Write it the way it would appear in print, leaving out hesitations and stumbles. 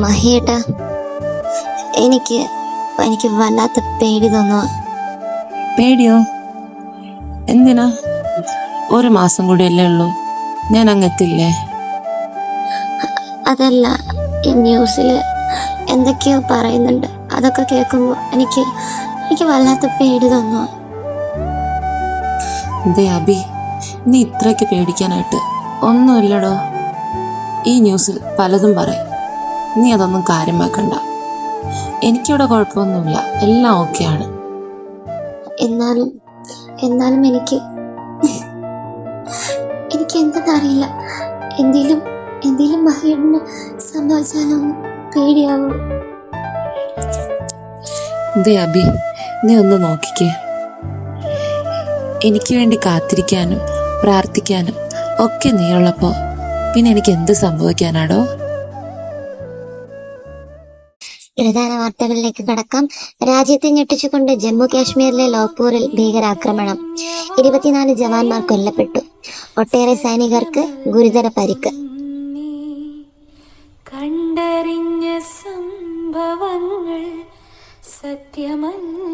മഹിയേട്ടാ, എനിക്ക് എനിക്ക് വല്ലാത്ത പേടി തോന്നുക. പേടിയോ? എന്തിനാ? 1 മാസം കൂടിയല്ലേ ഉള്ളൂ, ഞാൻ അങ്ങെത്തില്ലേ? അതല്ല, ഈ ന്യൂസിൽ എന്തൊക്കെയോ പറയുന്നുണ്ട്. അതൊക്കെ കേൾക്കുമ്പോൾ എനിക്ക് വല്ലാത്ത പേടി തോന്നുക. അബി, നീ ഇത്രയ്ക്ക് പേടിക്കാനായിട്ട് ഒന്നുമില്ലടോ. ഈ ന്യൂസിൽ പലതും പറയും, നീ അതൊന്നും കാര്യമാക്കണ്ട. എനിക്കിവിടെ കുഴപ്പമൊന്നുമില്ല, എല്ലാം ഓക്കെയാണ്. എന്നാലും എനിക്ക് എന്തെന്നറിയില്ല. എന്തേലും മഹിയേട്ടന് സംഭവിച്ചാലോ പേടിയാവും. അബി, നീ ഒന്ന് നോക്കിക്കേ. എനിക്ക് വേണ്ടി കാത്തിരിക്കാനും പ്രാർത്ഥിക്കാനും ഒക്കെ നീയുള്ളപ്പോ പിന്നെ എനിക്ക് എന്ത് സംഭവിക്കാനാടോ? പ്രധാന വാർത്തകളിലേക്ക് കടക്കാം. രാജ്യത്തെ ഞെട്ടിച്ചുകൊണ്ട് ജമ്മു കാശ്മീരിലെ ലോക്പൂരിൽ ഭീകരാക്രമണം. 24 ജവാന്മാർ കൊല്ലപ്പെട്ടു. ഒട്ടേറെ സൈനികർക്ക് ഗുരുതര പരിക്ക്. കണ്ടറിഞ്ഞ സംഭവങ്ങൾ സത്യമല്ല.